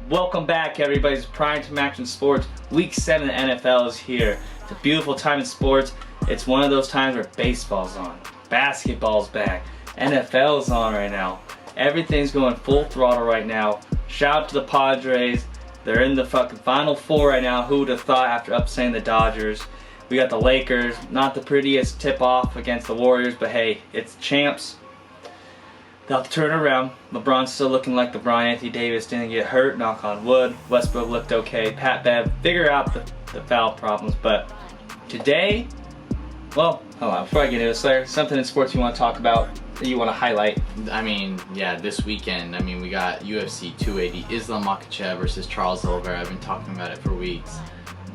Welcome back, everybody. It's Prime Time Action Sports. Week 7 NFL is here. It's a beautiful time in sports. It's one of those times where baseball's on, basketball's back, NFL's on right now. Everything's going full throttle right now. Shout out to the Padres. They're in the fucking Final Four right now. Who would have thought after upsetting the Dodgers? We got the Lakers. Not the prettiest tip-off against the Warriors, but hey, it's champs. They'll have to turn around. LeBron's still looking like LeBron. Anthony Davis didn't get hurt, knock on wood. Westbrook looked okay. Pat Bev figure out the foul problems. But today, well, hold on. Before I get into this, Slayer, something in sports you want to talk about that you want to highlight? I mean, yeah, this weekend, we got UFC 280, Islam Makhachev versus Charles Oliveira. I've been talking about it for weeks.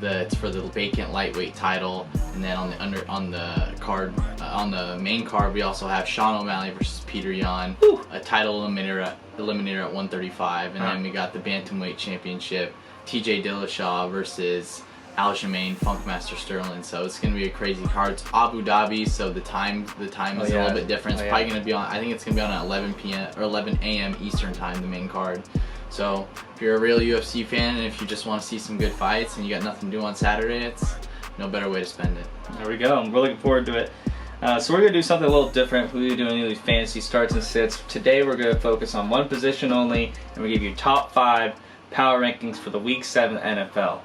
It's for the vacant lightweight title, and then on the main card, we also have Sean O'Malley versus Peter Yan, a title eliminator at 135, and then we got the bantamweight championship, TJ Dillashaw versus Aljamain Funkmaster Sterling. So it's gonna be a crazy card. It's Abu Dhabi, so the time is a little bit different. It's probably gonna be on. I think it's gonna be on at 11 p.m. or 11 a.m. Eastern time, the main card. So if you're a real UFC fan and if you just want to see some good fights and you got nothing to do on Saturday, it's no better way to spend it. There we go. I'm really looking forward to it. So we're going to do something a little different. We're doing these fantasy starts and sits. Today we're going to focus on one position only, and we give you top 5 power rankings for the Week 7 NFL.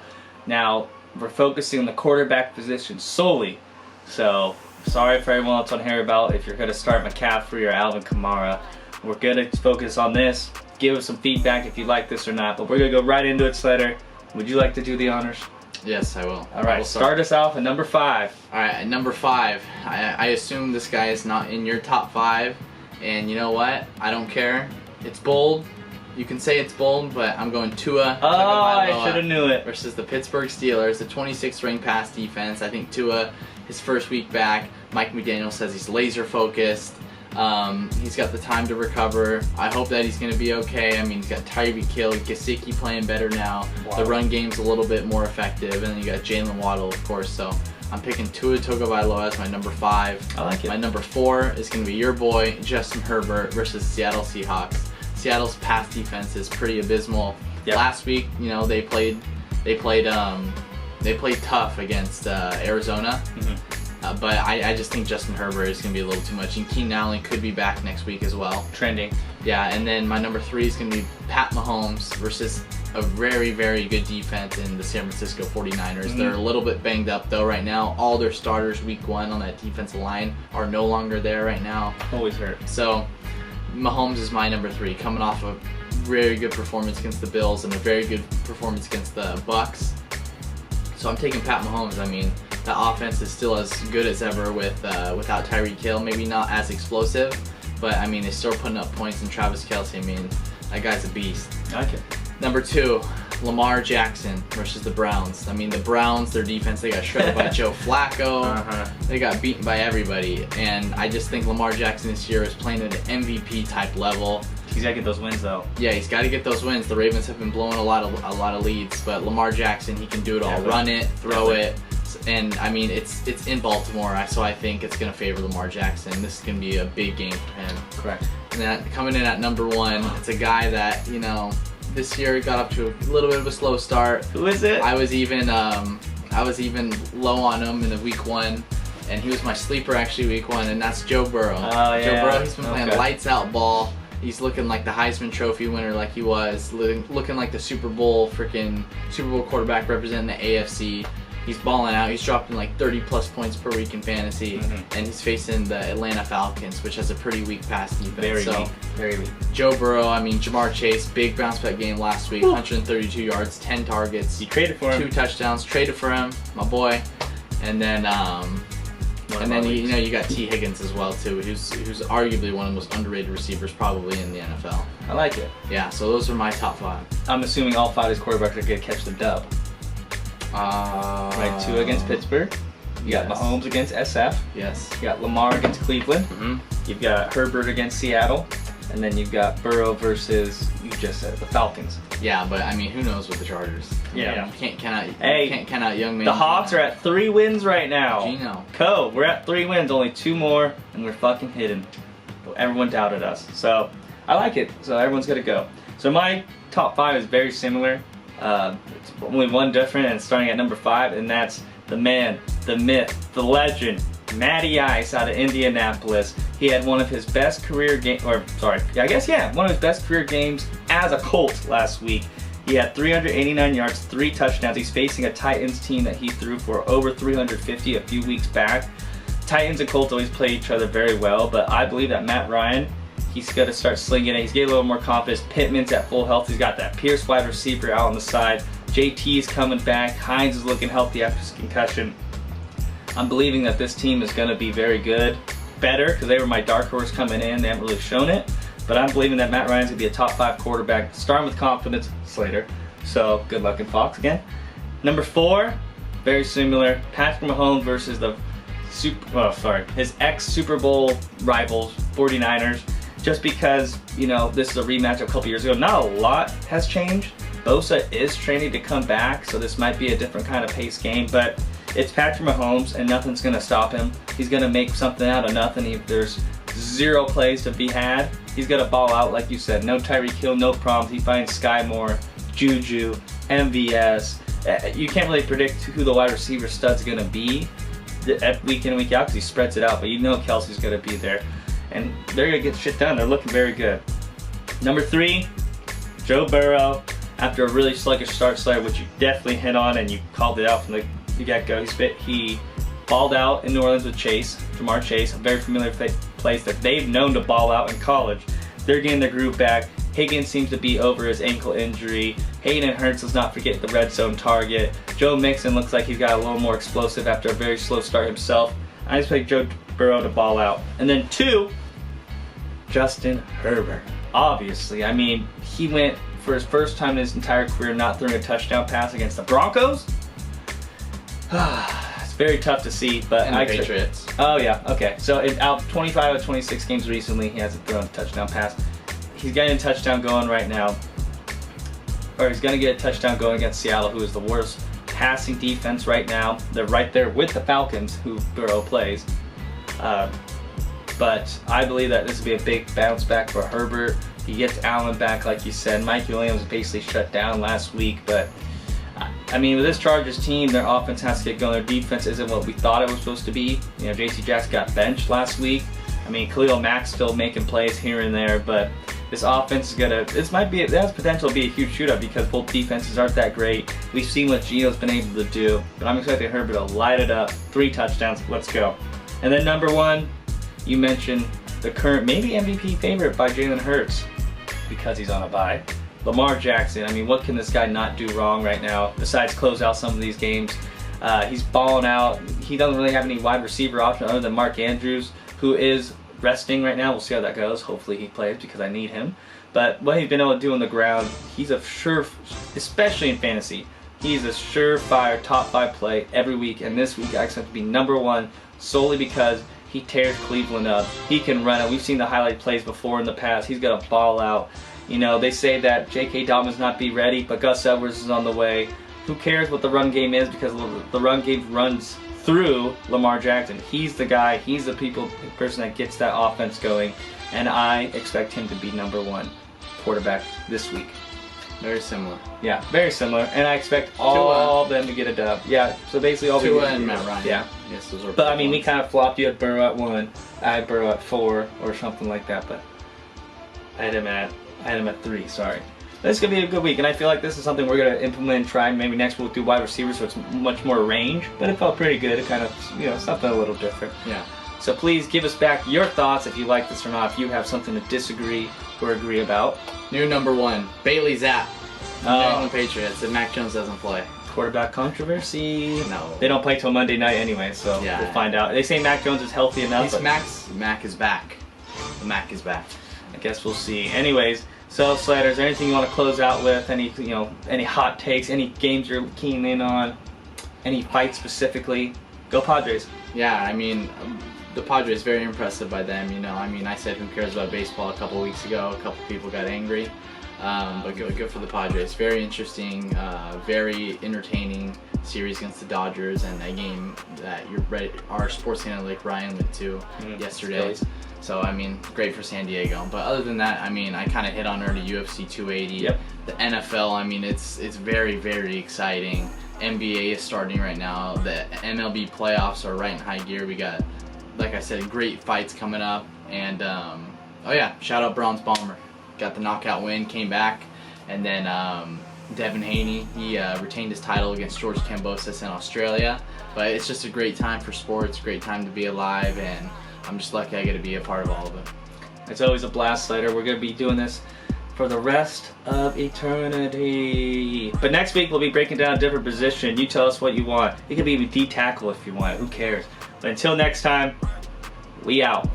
Now, we're focusing on the quarterback position solely. So, sorry for everyone else on here about if you're going to start McCaffrey or Alvin Kamara. We're going to focus on this. Give us some feedback if you like this or not, but we're going to go right into it, Slater. Would you like to do the honors? Yes, I will. Alright, start us off at number 5. Alright, at number 5, I assume this guy is not in your top 5, and you know what? I don't care. It's bold. You can say it's bold, but I'm going Tua. Oh, I should have knew it. Versus the Pittsburgh Steelers, the 26th ranked pass defense. I think Tua, his first week back, Mike McDaniel says he's laser focused. He's got the time to recover. I hope that he's going to be okay. He's got Tyreek Hill, Gesicki playing better now. Wow. The run game's a little bit more effective, and then you got Jalen Waddle, of course. So I'm picking Tua Tagovailoa as my number 5. I like it. My number 4 is going to be your boy Justin Herbert versus Seattle Seahawks. Seattle's pass defense is pretty abysmal. Yep. Last week, they played tough against Arizona. Mm-hmm. But I just think Justin Herbert is going to be a little too much. And Keenan Allen could be back next week as well. Trending. Yeah, and then my number 3 is going to be Pat Mahomes versus a very, very good defense in the San Francisco 49ers. Mm-hmm. They're a little bit banged up, though, right now. All their starters week 1 on that defensive line are no longer there right now. Always hurt. So Mahomes is my number 3, coming off a very good performance against the Bills and a very good performance against the Bucks. So I'm taking Pat Mahomes. The offense is still as good as ever without Tyreek Hill. Maybe not as explosive, but they're still putting up points. And Travis Kelce, that guy's a beast. I like it. Number 2, Lamar Jackson versus the Browns. The Browns, their defense, they got shredded by Joe Flacco. They got beaten by everybody, and I just think Lamar Jackson this year is playing at an MVP type level. He's got to get those wins, though. Yeah, he's got to get those wins. The Ravens have been blowing a lot of leads, but Lamar Jackson, he can do it all. Run it, throw it. And it's in Baltimore, so I think it's going to favor Lamar Jackson. This is going to be a big game for him. Correct. And then coming in at number 1, it's a guy that this year got up to a little bit of a slow start. Who is it? I was even low on him in the week 1, and he was my sleeper actually week 1, and that's Joe Burrow. Oh yeah. Joe Burrow, he's been playing lights out ball. He's looking like the Heisman Trophy winner, like he was, looking like the Super Bowl quarterback representing the AFC. He's balling out. He's dropping like 30+ points per week in fantasy, and he's facing the Atlanta Falcons, which has a pretty weak pass defense. Very weak. Joe Burrow, Jamar Chase, big bounce back game last week, 132 yards, 10 targets. You traded for him. 2 touchdowns. Traded for him, my boy. And then you got T. Higgins as well too, who's arguably one of the most underrated receivers probably in the NFL. I like it. Yeah, so those are my top 5. I'm assuming all 5 of these quarterbacks are going to catch the dub. Right, 2 against Pittsburgh. You got Mahomes against SF. Yes. You got Lamar against Cleveland. You've got Herbert against Seattle. And then you've got Burrow versus, you just said, the Falcons. Yeah, but who knows with the Chargers? Yeah. Can't count out young man. The Hawks are at 3 wins right now. Gino. We're at 3 wins, only 2 more, and we're fucking hidden. Everyone doubted us. So, I like it. So, everyone's going to go. So my top 5 is very similar. It's only one different, and it's starting at number 5, and that's the man, the myth, the legend, Matty Ice out of Indianapolis. He had one of his best career games, one of his best career games as a Colt last week. He had 389 yards, 3 touchdowns. He's facing a Titans team that he threw for over 350 a few weeks back. Titans and Colts always play each other very well, but I believe that Matt Ryan, he's got to start slinging it. He's getting a little more confidence. Pittman's at full health. He's got that Pierce wide receiver out on the side. JT's coming back. Hines is looking healthy after his concussion. I'm believing that this team is going to be very good. Better, because they were my dark horse coming in. They haven't really shown it. But I'm believing that Matt Ryan's going to be a top 5 quarterback, starting with confidence, Slater. So, good luck in Fox again. Number 4, very similar. Patrick Mahomes versus his ex-Super Bowl rivals, 49ers. Just because, this is a rematch a couple years ago. Not a lot has changed. Bosa is training to come back, so this might be a different kind of pace game, but it's Patrick Mahomes, and nothing's going to stop him. He's going to make something out of nothing. There's 0 plays to be had. He's going to ball out, like you said. No Tyreek Hill, no problems. He finds Sky Moore, Juju, MVS. You can't really predict who the wide receiver stud's going to be week in, week out, because he spreads it out, but Kelsey's going to be there. And they're going to get shit done. They're looking very good. Number 3, Joe Burrow. After a really sluggish start, Slayer, which you definitely hit on and you called it out from the get-go, he balled out in New Orleans with Jamar Chase, a very familiar place that they've known to ball out in college. They're getting their groove back. Higgins seems to be over his ankle injury. Hayden Hurts, let's not forget the red zone target. Joe Mixon looks like he's got a little more explosive after a very slow start himself. I expect Joe Burrow to ball out. And then 2, Justin Herbert. Obviously, he went for his first time in his entire career not throwing a touchdown pass against the Broncos. It's very tough to see, but and the Patriots. Oh yeah, okay. So out 25 out of 26 games recently, he hasn't thrown a touchdown pass. He's getting a touchdown going right now, or he's going to get a touchdown going against Seattle, who is the worst passing defense right now. They're right there with the Falcons, who Burrow plays. But I believe that this will be a big bounce back for Herbert. He gets Allen back, like you said. Mike Williams basically shut down last week, but with this Chargers team, their offense has to get going. Their defense isn't what we thought it was supposed to be. J.C. Jackson got benched last week. Khalil Mack's still making plays here and there, but this offense is it has potential to be a huge shootout because both defenses aren't that great. We've seen what Gino's been able to do, but I'm expecting Herbert to light it up. 3 touchdowns, let's go. And then number 1, you mentioned the current maybe MVP favorite by Jalen Hurts because he's on a bye. Lamar Jackson, what can this guy not do wrong right now besides close out some of these games? He's balling out. He doesn't really have any wide receiver option other than Mark Andrews, who is resting right now. We'll see how that goes. Hopefully he plays because I need him. But what he's been able to do on the ground, he's especially in fantasy, he's a surefire top 5 play every week. And this week I expect to be number 1 solely because he tears Cleveland up. He can run it. We've seen the highlight plays before in the past. He's going to ball out. They say that J.K. Dobbins not be ready, but Gus Edwards is on the way. Who cares what the run game is because the run game runs through Lamar Jackson. He's the guy. He's the person that gets that offense going, and I expect him to be number 1 quarterback this week. Very similar. Yeah, very similar, and I expect all of them to get a dub. Yeah, so basically all Tua and Matt Ryan. Yeah. Yes, those are. But we kind of flopped. You had Burrow at 1, I had Burrow at 4, or something like that. But I had him at 3. Sorry. This is gonna be a good week, and I feel like this is something we're gonna implement and try. Maybe next we'll do wide receivers, so it's much more range. But it felt pretty good. It kind of something a little different. Yeah. So please give us back your thoughts if you like this or not. If you have something to disagree or agree about. New number 1, Bailey Zapp. New England Patriots. If Mac Jones doesn't play. Quarterback controversy? No. They don't play till Monday night anyway, so we'll find out. They say Mac Jones is healthy enough. Mac is back. The Mac is back. I guess we'll see. Anyways, so Slater, is there anything you want to close out with? Any hot takes? Any games you're keen in on? Any fights specifically? Go Padres. Yeah, the Padres, very impressive by them. I said who cares about baseball a couple weeks ago. A couple people got angry. But good for the Padres. Very interesting, very entertaining series against the Dodgers, and a game that our sports analyst Ryan went to yesterday. So, I mean, great for San Diego. But other than that, I mean, I kind of hit on already UFC 280. Yep. The NFL, I mean, it's very, very exciting. NBA is starting right now. The MLB playoffs are right in high gear. We got, like I said, great fights coming up. And, oh yeah, shout out Bronze Bomber. Got the knockout win, came back. And then Devin Haney, he retained his title against George Kambosos in Australia. But it's just a great time for sports, great time to be alive, and I'm just lucky I get to be a part of all of it. It's always a blast, Slater. We're going to be doing this for the rest of eternity. But next week we'll be breaking down a different position. You tell us what you want. It could be D tackle if you want. Who cares? But until next time, we out.